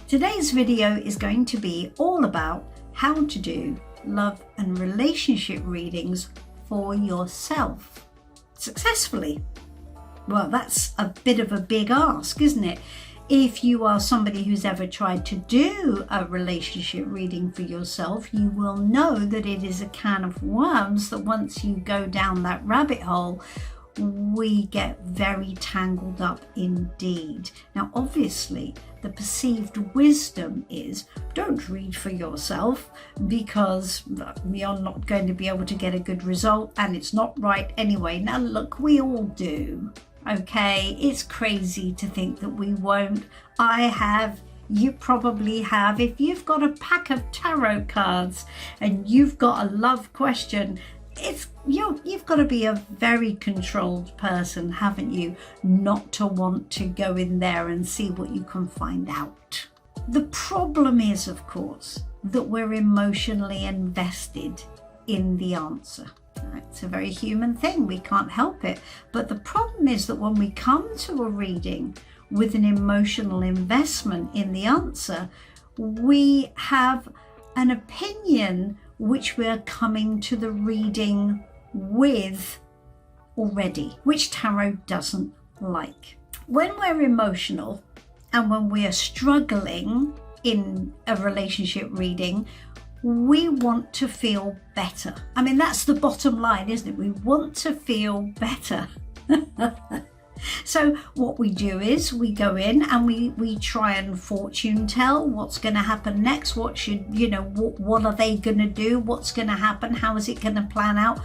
Today's video is going to be all about how to do love and relationship readings for yourself successfully. Well, that's a bit of a big ask, isn't it? If you are somebody who's ever tried to do a relationship reading for yourself, you will know that it is a can of worms, that once you go down that rabbit hole, we get very tangled up indeed. Now, obviously, the perceived wisdom is don't read for yourself because you're not going to be able to get a good result and it's not right anyway. Now, look, we all do. Okay, it's crazy to think that we won't. I have, you probably have. If you've got a pack of tarot cards and you've got a love question, you've got to be a very controlled person, haven't you, not to want to go in there and see what you can find out. The problem is, of course, that we're emotionally invested in the answer. It's a very human thing, we can't help it. But the problem is that when we come to a reading with an emotional investment in the answer, we have an opinion which we're coming to the reading with already, which tarot doesn't like. When we're emotional and when we are struggling in a relationship reading, we want to feel better. I mean, that's the bottom line, isn't it? We want to feel better. So what we do is we go in and we try and fortune tell what's going to happen next. What are they going to do? What's going to happen? How is it going to plan out?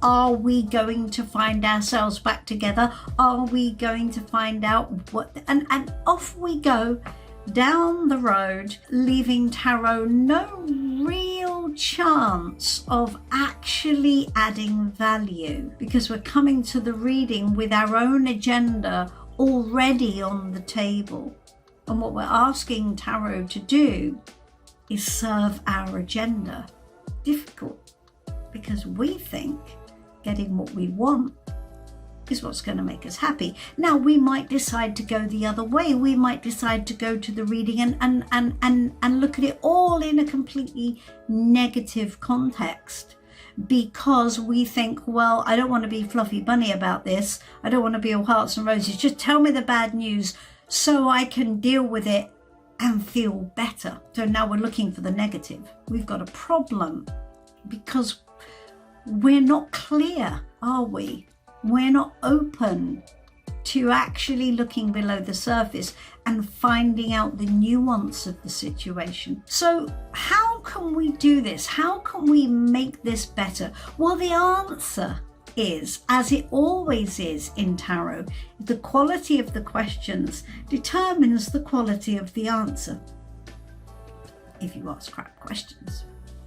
Are we going to find ourselves back together? Are we going to find out what? And off we go down the road, leaving tarot no real chance of actually adding value, because we're coming to the reading with our own agenda already on the table. And what we're asking tarot to do is serve our agenda. Difficult, because we think getting what we want is what's going to make us happy. Now, we might decide to go the other way. We might decide to go to the reading and look at it all in a completely negative context, because we think, well, I don't want to be fluffy bunny about this. I don't want to be all hearts and roses. Just tell me the bad news so I can deal with it and feel better. So now we're looking for the negative. We've got a problem because we're not clear, are we? We're not open to actually looking below the surface and finding out the nuance of the situation. So how can we do this? How can we make this better? Well, the answer is, as it always is in tarot, the quality of the questions determines the quality of the answer. If you ask crap questions,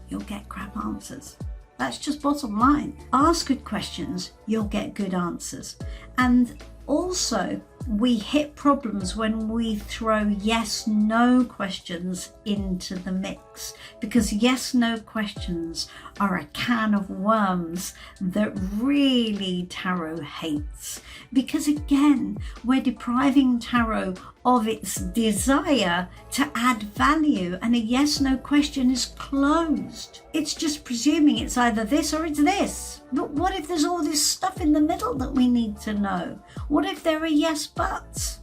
you'll get crap answers. That's just bottom line. Ask good questions, you'll get good answers. And also, we hit problems when we throw yes-no questions into the mix, because yes-no questions are a can of worms that really tarot hates. Because again, we're depriving tarot of its desire to add value, and a yes-no question is closed. It's just presuming it's either this or it's this. But what if there's all this stuff in the middle that we need to know? What if there are yes buts?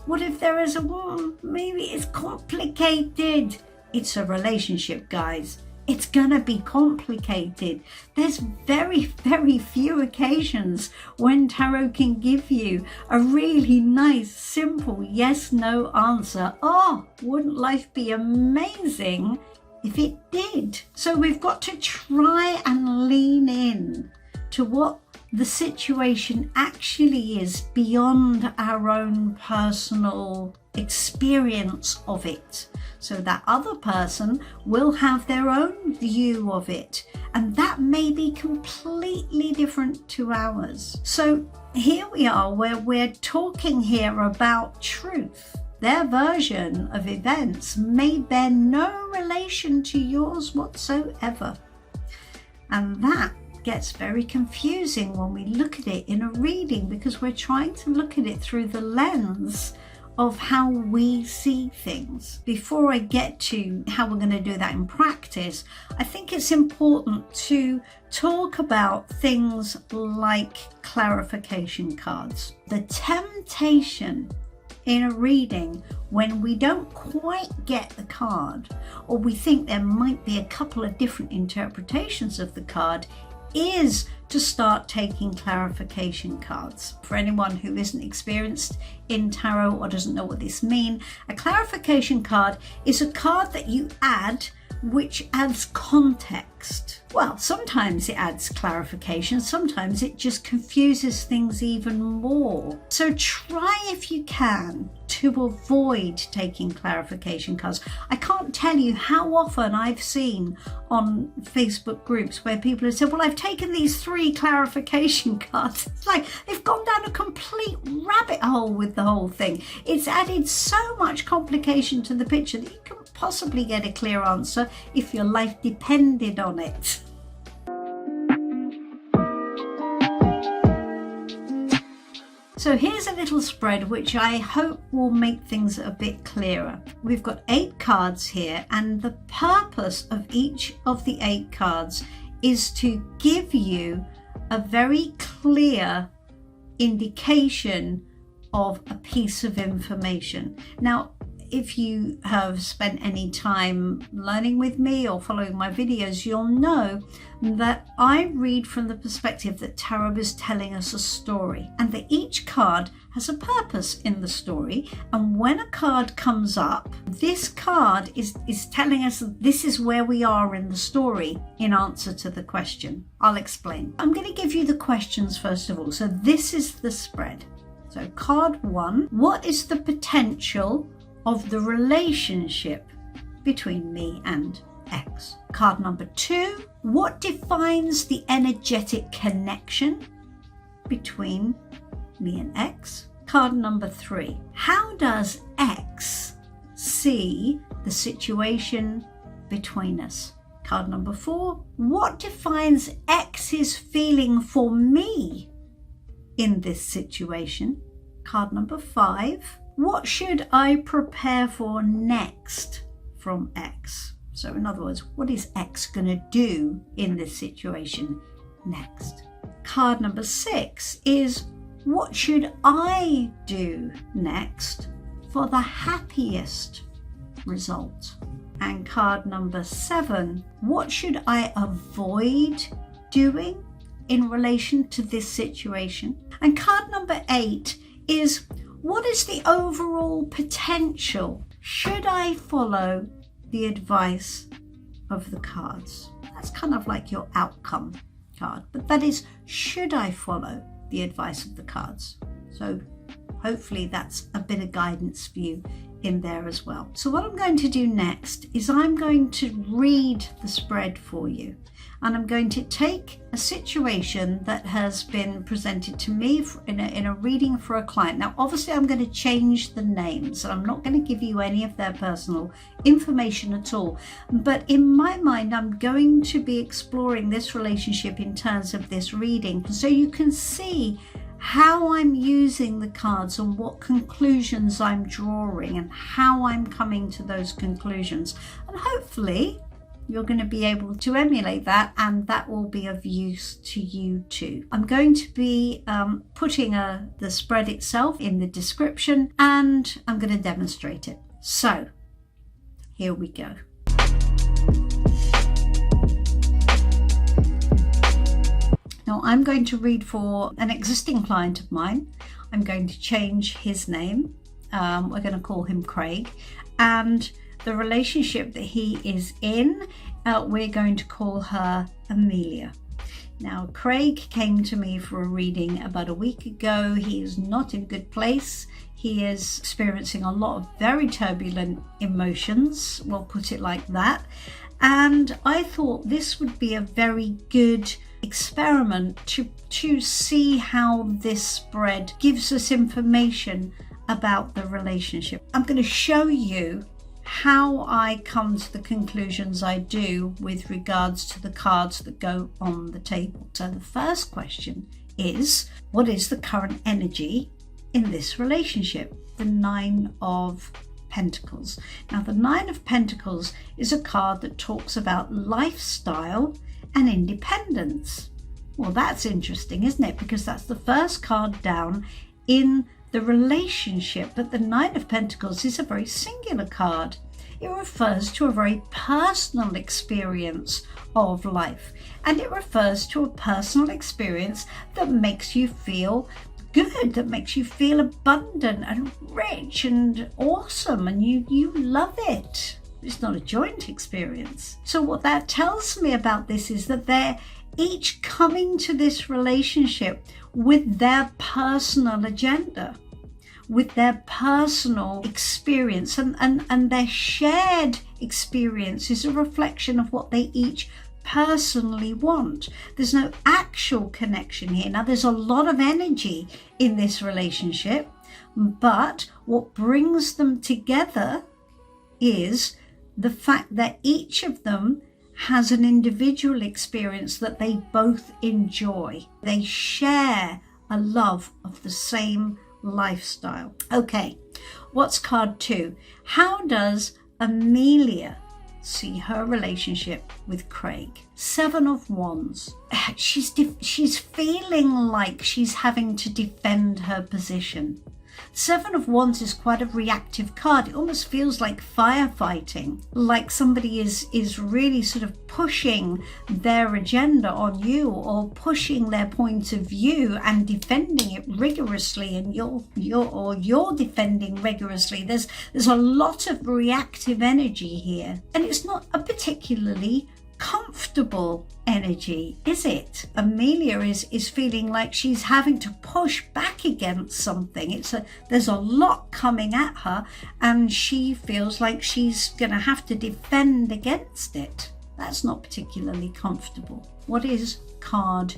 What if there is maybe it's complicated? It's a relationship, guys. It's gonna be complicated. There's very, very few occasions when tarot can give you a really nice, simple yes-no answer. Oh, wouldn't life be amazing if it did? So we've got to try and lean in to what the situation actually is beyond our own personal experience of it. So that other person will have their own view of it, and that may be completely different to ours. So here we are, where we're talking here about truth. Their version of events may bear no relation to yours whatsoever. And that gets very confusing when we look at it in a reading, because we're trying to look at it through the lens of how we see things. Before I get to how we're going to do that in practice, I think it's important to talk about things like clarification cards. The temptation in a reading when we don't quite get the card, or we think there might be a couple of different interpretations of the card, is to start taking clarification cards. For anyone who isn't experienced in tarot or doesn't know what this means, a clarification card is a card that you add which adds context. Well, sometimes it adds clarification, sometimes it just confuses things even more. So try, if you can, to avoid taking clarification cards. I can't tell you how often I've seen on Facebook groups where people have said, well, I've taken these 3 clarification cards. It's like they've gone down a complete rabbit hole with the whole thing. It's added so much complication to the picture that you can possibly get a clear answer if your life depended on it. So here's a little spread which I hope will make things a bit clearer. We've got 8 cards here, and the purpose of each of the 8 cards is to give you a very clear indication of a piece of information. Now, if you have spent any time learning with me or following my videos, you'll know that I read from the perspective that tarot is telling us a story, and that each card has a purpose in the story. And when a card comes up, this card is telling us that this is where we are in the story in answer to the question. I'll explain. I'm going to give you the questions first of all. So this is the spread. So card 1, what is the potential of the relationship between me and X? Card number 2, what defines the energetic connection between me and X? Card number 3, how does X see the situation between us? Card number 4, what defines X's feeling for me in this situation? Card number 5, what should I prepare for next from X? So in other words, what is X going to do in this situation next? Card number 6 is, what should I do next for the happiest result? And card number 7, what should I avoid doing in relation to this situation? And card number 8 is, what is the overall potential? Should I follow the advice of the cards? That's kind of like your outcome card, but that is, should I follow the advice of the cards? So hopefully that's a bit of guidance for you in there as well. So what I'm going to do next is I'm going to read the spread for you, and I'm going to take a situation that has been presented to me in a reading for a client. Now obviously I'm going to change the names, and I'm not going to give you any of their personal information at all, but in my mind I'm going to be exploring this relationship in terms of this reading, so you can see how I'm using the cards and what conclusions I'm drawing and how I'm coming to those conclusions. And hopefully you're going to be able to emulate that, and that will be of use to you too. I'm going to be putting the spread itself in the description, and I'm going to demonstrate it. So here we go. Now I'm going to read for an existing client of mine. I'm going to change his name. We're going to call him Craig. And the relationship that he is in, we're going to call her Amelia. Now Craig came to me for a reading about a week ago. He is not in a good place. He is experiencing a lot of very turbulent emotions, we'll put it like that. And I thought this would be a very good experiment to see how this spread gives us information about the relationship. I'm going to show you how I come to the conclusions I do with regards to the cards that go on the table. So the first question is, what is the current energy in this relationship? the Nine of Pentacles. Now, the Nine of Pentacles is a card that talks about lifestyle and independence. Well, that's interesting, isn't it? Because that's the first card down in the relationship, but the Nine of Pentacles is a very singular card. It refers to a very personal experience of life, and it refers to a personal experience that makes you feel good, that makes you feel abundant and rich and awesome, and you love it. It's not a joint experience. So what that tells me about this is that they're each coming to this relationship with their personal agenda, with their personal experience, and their shared experience is a reflection of what they each personally want. There's no actual connection here. Now, there's a lot of energy in this relationship, but what brings them together is the fact that each of them has an individual experience that they both enjoy. They share a love of the same lifestyle. Okay, what's card 2? How does Amelia see her relationship with Craig? Seven of Wands. She's feeling like she's having to defend her position. Seven of Wands is quite a reactive card. It almost feels like firefighting, like somebody is really sort of pushing their agenda on you, or pushing their point of view and defending it rigorously, and you're defending rigorously. There's a lot of reactive energy here, and it's not a particularly comfortable energy, is it? Amelia is feeling like she's having to push back against something. There's a lot coming at her, and she feels like she's going to have to defend against it. That's not particularly comfortable. What is card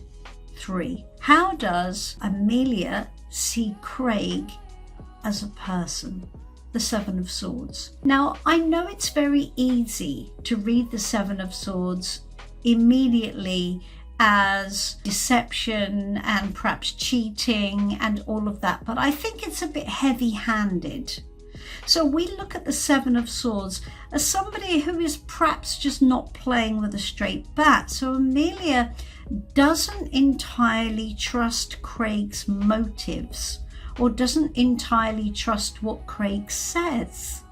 3? How does Amelia see Craig as a person? The Seven of Swords. Now, I know it's very easy to read the Seven of Swords immediately as deception and perhaps cheating and all of that, but I think it's a bit heavy-handed. So we look at the Seven of Swords as somebody who is perhaps just not playing with a straight bat. So Amelia doesn't entirely trust Craig's motives, or doesn't entirely trust what Craig says.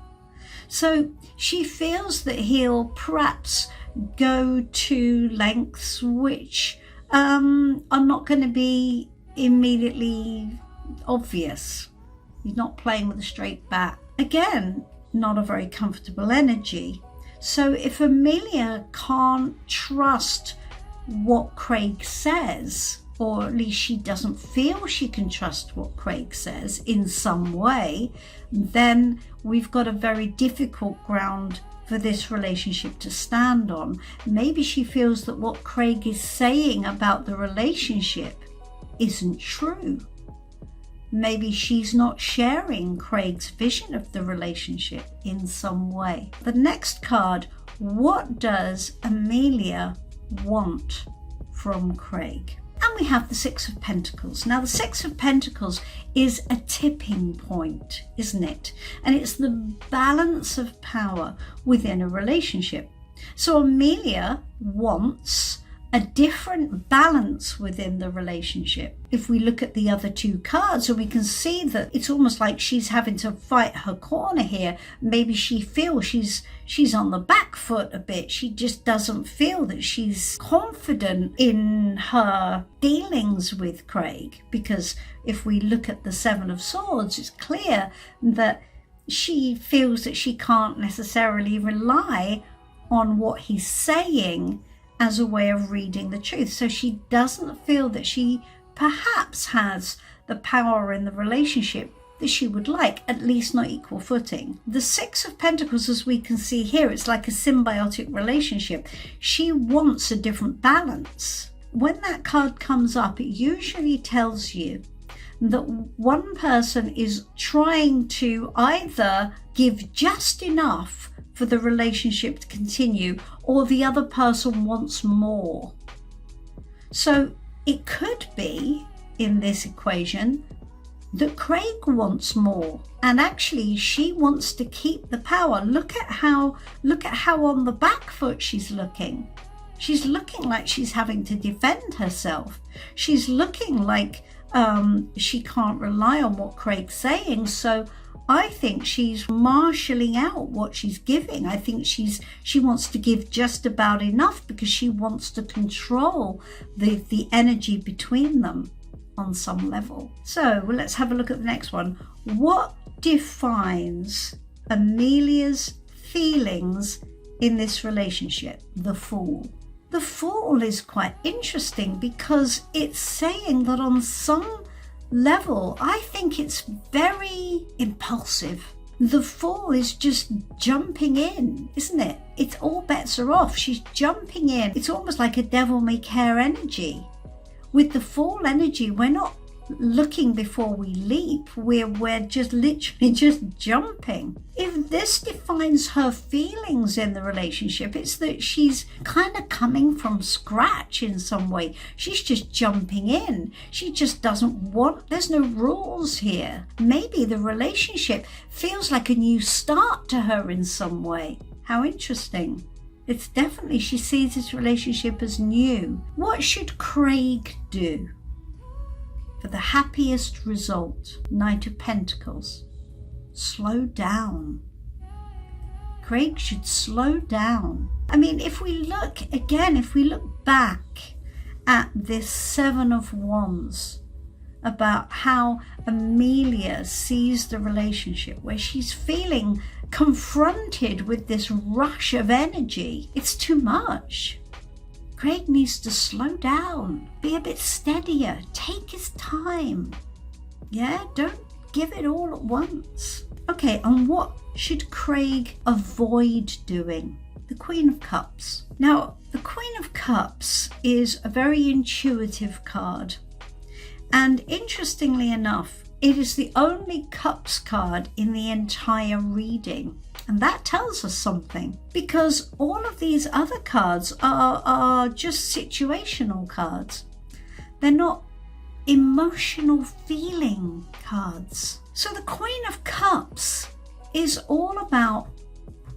So she feels that he'll perhaps go to lengths which are not going to be immediately obvious. He's not playing with a straight bat. Again, not a very comfortable energy. So if Amelia can't trust what Craig says, or at least she doesn't feel she can trust what Craig says in some way, then we've got a very difficult ground for this relationship to stand on. Maybe she feels that what Craig is saying about the relationship isn't true. Maybe she's not sharing Craig's vision of the relationship in some way. The next card, what does Amelia want from Craig? And we have the Six of Pentacles. Now, the Six of Pentacles is a tipping point, isn't it? And it's the balance of power within a relationship. So Amelia wants a different balance within the relationship. If we look at the other two cards, and we can see that it's almost like she's having to fight her corner here. Maybe she feels she's on the back foot a bit. She just doesn't feel that she's confident in her dealings with Craig, because if we look at the Seven of Swords, it's clear that she feels that she can't necessarily rely on what he's saying as a way of reading the truth. So she doesn't feel that she perhaps has the power in the relationship that she would like, at least not equal footing. The Six of Pentacles, as we can see here, it's like a symbiotic relationship. She wants a different balance. When that card comes up, it usually tells you that one person is trying to either give just enough for the relationship to continue, or the other person wants more. So it could be, in this equation, that Craig wants more, and actually she wants to keep the power. Look at how on the back foot she's looking. She's looking like she's having to defend herself. She's looking like she can't rely on what Craig's saying. So I think she's marshalling out what she's giving. I think she wants to give just about enough because she wants to control the energy between them on some level. So let's have a look at the next one. What defines Amelia's feelings in this relationship? The Fool. The Fool is quite interesting because it's saying that on some level, I think it's very impulsive. The Fool is just jumping in, isn't it? It's all bets are off. She's jumping in. It's almost like a devil may care energy. With the Fool energy, we're not looking before we leap. We're just literally just jumping. If this defines her feelings in the relationship, it's that she's kind of coming from scratch in some way. She's just jumping in. She just doesn't want, there's no rules here. Maybe the relationship feels like a new start to her in some way. How interesting. It's definitely, she sees this relationship as new. What should Craig do for the happiest result? Knight of Pentacles. Slow down. Craig should slow down. I mean, if we look back at this Seven of Wands, about how Amelia sees the relationship, where she's feeling confronted with this rush of energy. It's too much. Craig needs to slow down, be a bit steadier, take his time. Yeah, don't give it all at once. Okay, and what should Craig avoid doing? The Queen of Cups. Now, the Queen of Cups is a very intuitive card. And interestingly enough, it is the only Cups card in the entire reading. And that tells us something, because all of these other cards are just situational cards. They're not emotional feeling cards. So the Queen of Cups is all about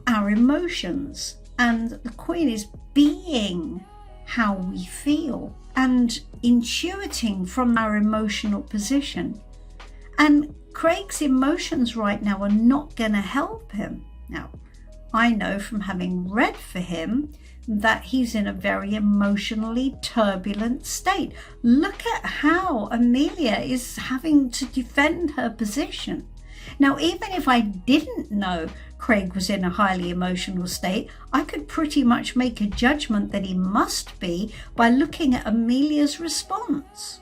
our emotions, and the Queen is being how we feel and intuiting from our emotional position. And Craig's emotions right now are not going to help him. Now, I know from having read for him that he's in a very emotionally turbulent state. Look at how Amelia is having to defend her position. Now, even if I didn't know Craig was in a highly emotional state, I could pretty much make a judgment that he must be by looking at Amelia's response.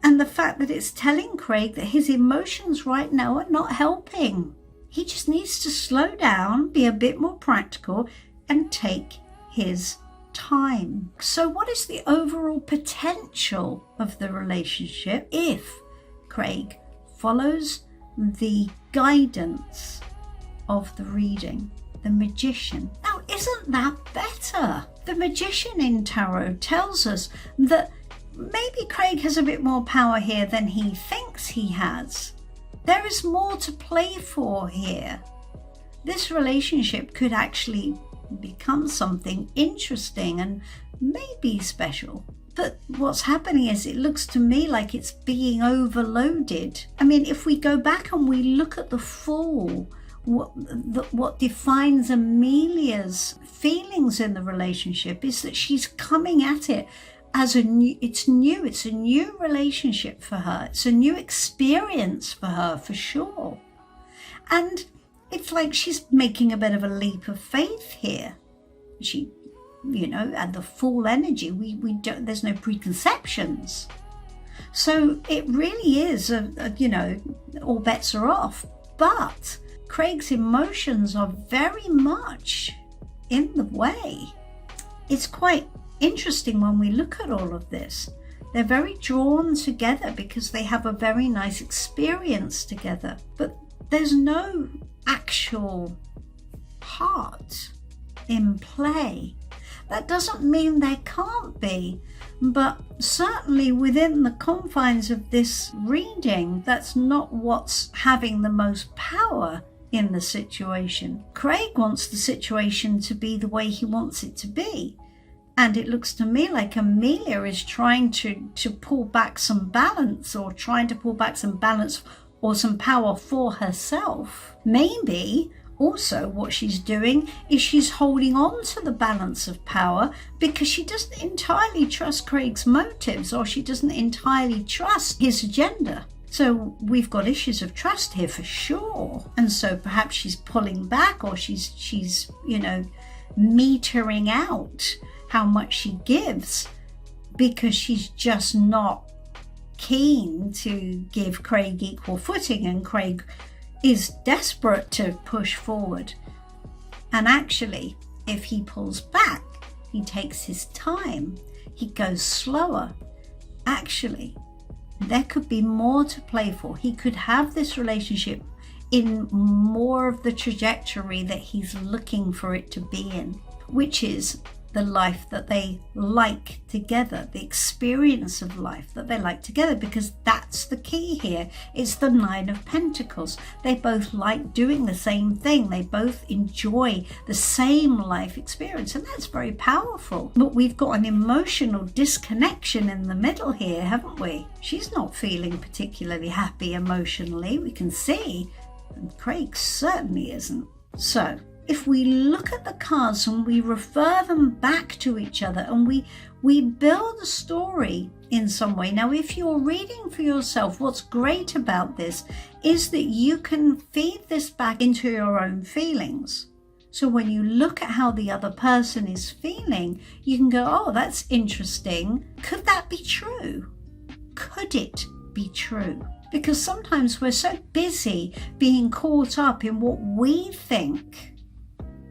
And the fact that it's telling Craig that his emotions right now are not helping. He just needs to slow down, be a bit more practical, and take his time. So what is the overall potential of the relationship if Craig follows the guidance of the reading? The Magician. Now, isn't that better? The Magician in Tarot tells us that maybe Craig has a bit more power here than he thinks he has. There is more to play for here. This relationship could actually become something interesting and maybe special. But what's happening is it looks to me like it's being overloaded. I mean, if we go back and we look at the Fool, what defines Amelia's feelings in the relationship is that she's coming at it as it's a new relationship for her. It's a new experience for her, for sure. And it's like she's making a bit of a leap of faith here. She, and the Fool energy, we don't, there's no preconceptions. So it really is, all bets are off. But Craig's emotions are very much in the way. It's quite interesting when we look at all of this. They're very drawn together because they have a very nice experience together, but there's no actual heart in play. That doesn't mean there can't be, but certainly within the confines of this reading, that's not what's having the most power in the situation. Craig wants the situation to be the way he wants it to be. And it looks to me like Amelia is trying to pull back some balance, or trying to pull back some balance or some power for herself. Maybe also what she's doing is she's holding on to the balance of power because she doesn't entirely trust Craig's motives, or she doesn't entirely trust his agenda. So we've got issues of trust here for sure. And so perhaps she's pulling back, or she's metering out how much she gives because she's just not keen to give Craig equal footing, and Craig is desperate to push forward. And actually, if he pulls back, he takes his time, he goes slower. Actually, there could be more to play for. He could have this relationship in more of the trajectory that he's looking for it to be in, which is the life that they like together, the experience of life that they like together, because that's the key here. It's the Nine of Pentacles. They both like doing the same thing. They both enjoy the same life experience, and that's very powerful. But we've got an emotional disconnection in the middle here, haven't we? She's not feeling particularly happy emotionally, we can see, and Craig certainly isn't. So if we look at the cards and we refer them back to each other, and we build a story in some way. Now, if you're reading for yourself, what's great about this is that you can feed this back into your own feelings. So when you look at how the other person is feeling, you can go, oh, that's interesting. Could that be true? Could it be true? Because sometimes we're so busy being caught up in what we think,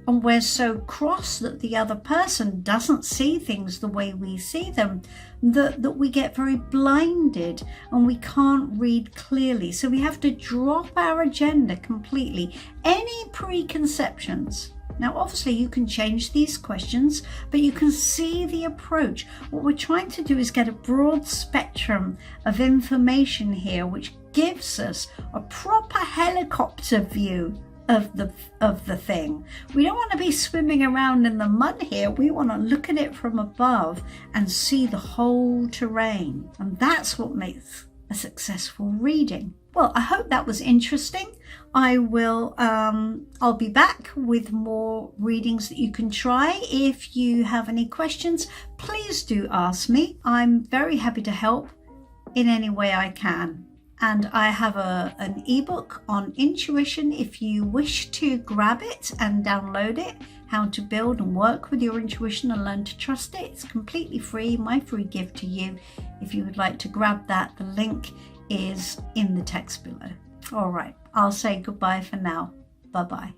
and we're so cross that the other person doesn't see things the way we see them, that we get very blinded and we can't read clearly. So we have to drop our agenda completely. Any preconceptions. Now, obviously, you can change these questions, but you can see the approach. What we're trying to do is get a broad spectrum of information here, which gives us a proper helicopter view of the thing. We don't want to be swimming around in the mud here. We want to look at it from above and see the whole terrain. And that's what makes a successful reading. Well, I hope that was interesting. I'll be back with more readings that you can try. If you have any questions, please do ask me. I'm very happy to help in any way I can. And I have an ebook on intuition if you wish to grab it and download it, how to build and work with your intuition and learn to trust it. It's completely free, my free gift to you. If you would like to grab that, the link is in the text below. All right, I'll say goodbye for now. Bye-bye.